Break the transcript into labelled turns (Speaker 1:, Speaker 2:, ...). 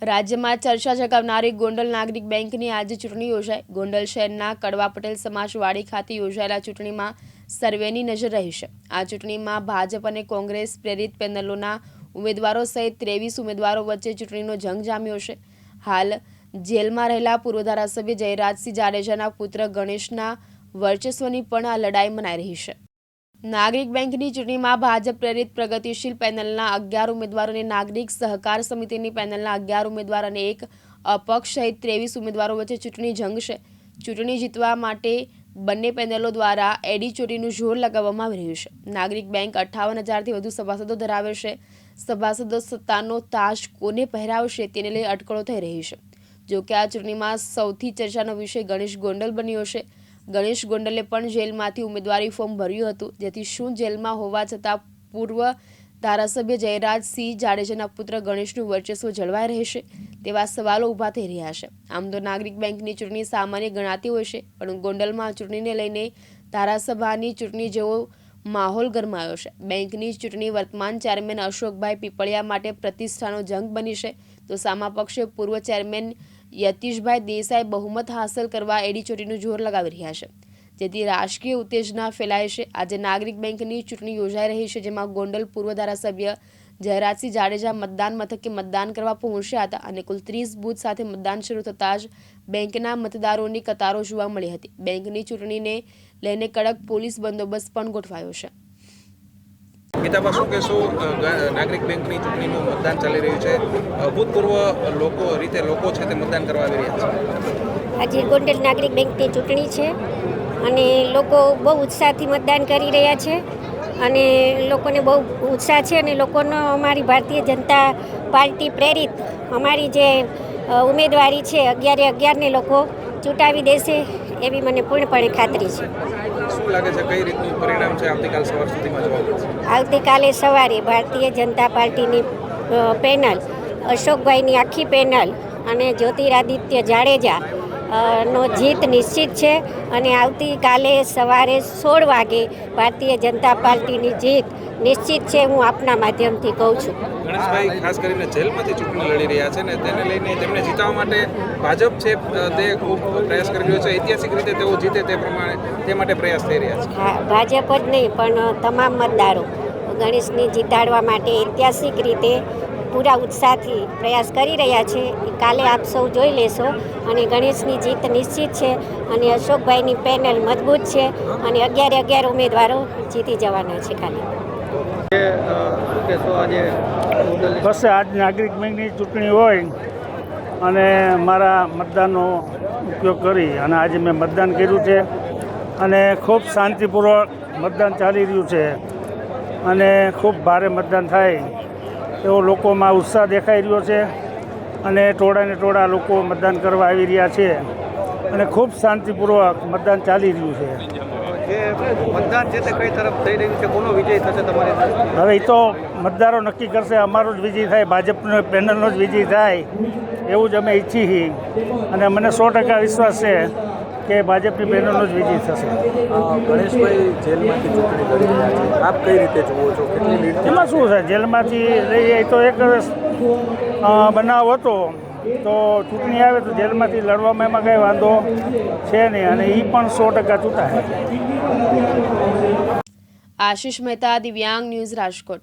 Speaker 1: રાજ્યમાં ચર્ચા જગાવનારી ગોંડલ નાગરિક બેંકની આજે ચૂંટણી યોજાઈ। ગોંડલ શહેરના કડવા પટેલ સમાજવાડી ખાતે યોજાયેલા ચૂંટણીમાં સર્વેની નજર રહી છે। આ ચૂંટણીમાં ભાજપ અને કોંગ્રેસ પ્રેરિત પેનલોના ઉમેદવારો સહિત 23 ઉમેદવારો વચ્ચે ચૂંટણીનો જંગ જામ્યો છે। હાલ જેલમાં રહેલા પૂર્વ ધારાસભ્ય જયરાજસિંહ જાડેજાના પુત્ર ગણેશના વર્ચસ્વની પણ આ લડાઈ મનાઈ રહી છે। નાગરિક બેંકની ચૂંટણીમાં ભાજપ પ્રેરિત પ્રગતિશીલ પેનલના 11 ઉમેદવારો અને નાગરિક સહકાર સમિતિની પેનલના 11 ઉમેદવાર અને એક અપક્ષ સહિત 23 ઉમેદવારો વચ્ચે ચૂંટણી જંગ છે। ચૂંટણી જીતવા માટે બંને પેનલો દ્વારા એડી ચોટીનું જોર લગાવવામાં આવી રહ્યું છે। નાગરિક બેંક 58,000થી વધુ સભાસદો ધરાવે છે। સભાસદો સત્તાનો તાજ કોને પહેરાવશે તેને લઈ અટકળો થઈ રહી છે। જો કે આ ચૂંટણીમાં સૌથી ચર્ચાનો વિષય ગણેશ ગોંડલ બન્યો છે। ગણેશ ગોંડલે પણ જેલમાંથી ઉમેદવારી ફોર્મ ભર્યું હતું, જેથી શું જેલમાં હોવા છતાં પૂર્વ ધારાસભ્ય જયરાજસિંહ જાડેજાના પુત્ર ગણેશનું વર્ચસ્વ જળવાઈ રહેશે તેવા સવાલો ઊભા થઈ રહ્યા છે। આમ તો નાગરિક બેંકની ચૂંટણી સામાન્ય ગણાતી હોય છે, પણ ગોંડલમાં ચૂંટણીને લઈને ધારાસભાની ચૂંટણી જેવો માહોલ ગરમાયો છે। બેંકની ચૂંટણી વર્તમાન ચેરમેન અશોકભાઈ પીપળિયા માટે પ્રતિષ્ઠાનો જંગ બની છે, તો સામા પક્ષે પૂર્વ ચેરમેન યતીશભાઈ દેસાઈ બહુમત હાંસલ કરવા એડી ચોટીનું જોર લગાવી રહ્યા છે, જેથી રાજકીય ઉત્તેજના ફેલાય છે। આજે નાગરિક બેંકની ચૂંટણી યોજાઈ રહી છે, જેમાં ગોંડલ પૂર્વ ધારાસભ્ય જયરાજસિંહ જાડેજા મતદાન મથકે મતદાન કરવા પહોંચ્યા હતા અને કુલ 30 બૂથ સાથે મતદાન શરૂ થતાં જ બેંકના મતદારોની કતારો જોવા મળી હતી। બેંકની ચૂંટણીને લઈને કડક પોલીસ બંદોબસ્ત પણ ગોઠવાયો છે।
Speaker 2: ગીતાબા, શું કહેશો? નાગરિક બેંકની ચૂંટણીનું મતદાન ચાલી રહ્યું છે, ભૂતપૂર્વ લોકો છે તે મતદાન કરવા આવી રહ્યા છે।
Speaker 3: આજે ગોંડલ નાગરિક બેંકની ચૂંટણી છે અને લોકો બહુ ઉત્સાહથી મતદાન કરી રહ્યા છે અને લોકોને બહુ ઉત્સાહ છે અને લોકોનો અમારી ભારતીય જનતા પાર્ટી પ્રેરિત અમારી જે ઉમેદવારી છે 11-11 ને લોકો ચૂંટાવી દેશે એવી મને પૂર્ણપણે ખાતરી છે।
Speaker 2: શું લાગે છે, કઈ રીતનું પરિણામ છે આવતીકાલ સવાર સુધીમાં જોવા મળશે?
Speaker 3: આવતીકાલે સવારે ભારતીય જનતા પાર્ટીની પેનલ, અશોકભાઈની આખી પેનલ અને જ્યોતિરાદિત્ય જાડેજા નો જીત નિશ્ચિત છે અને આવતીકાલે સવારે 16 વાગે ભારતીય જનતા પાર્ટીની જીત નિશ્ચિત છે, હું આપના માધ્યમથી કહું છું।
Speaker 2: ગણેશભાઈ ખાસ કરીને જેલમાંથી ચૂંટણી લડી રહ્યા છે ને તેને લઈને તેમને જીતવા માટે ભાજપ છે તે ખૂબ પ્રયાસ કરી રહ્યો છે। ઐતિહાસિક રીતે તેઓ જીતે તે માટે પ્રયાસ થઈ રહ્યા છે।
Speaker 3: હા, ભાજપ જ નહીં પણ તમામ મતદારો ગણેશને જીતાડવા માટે ઐતિહાસિક રીતે પૂરા ઉત્સાહથી પ્રયાસ કરી રહ્યા છે। કાલે આપ સૌ જોઈ લેશો અને ગણેશની જીત નિશ્ચિત છે અને અશોકભાઈની પેનલ મજબૂત છે અને 11-11 ઉમેદવારો જીતી જવાના છે। કાલે
Speaker 4: બસ આજ નાગરિક બેંકની ચૂંટણી હોય અને મારા મતદાનનો ઉપયોગ કરી અને આજે મેં મતદાન કર્યું છે અને ખૂબ શાંતિપૂર્વક મતદાન ચાલી રહ્યું છે અને ખૂબ ભારે મતદાન થાય એવો લોકોમાં ઉત્સાહ દેખાઈ રહ્યો છે અને ટોળાને ટોળા લોકો મતદાન કરવા આવી રહ્યા છે અને ખૂબ શાંતિપૂર્વક મતદાન ચાલી રહ્યું છે।
Speaker 2: મતદાન છે તે કઈ તરફ થઈ રહ્યું છે, કોનો વિજય થશે તમારી?
Speaker 4: હવે એ તો મતદારો નક્કી કરશે, અમારો જ વિજય થાય, ભાજપનો પેનલનો જ વિજય થાય એવું જ અમે ઈચ્છી છીએ અને મને 100% વિશ્વાસ છે કે ભાજપની પેનલનો જ વિજય થશે।
Speaker 2: ગણેશભાઈ જેલમાંથી ચૂંટણી લડી રહ્યા છે, આપ કઈ રીતે જુઓ છો? કેટલી લીડ?
Speaker 4: એમાં શું છે, જેલમાંથી લઈએ તો એક બનાવ હતો, તો ચૂંટણી આવે તો જેલમાંથી લડવામાં એમાં કંઈ વાંધો છે નહીં અને એ પણ 100% ચૂંટાય।
Speaker 1: આશિષ મહેતા, દિવ્યાંગ ન્યૂઝ, રાજકોટ।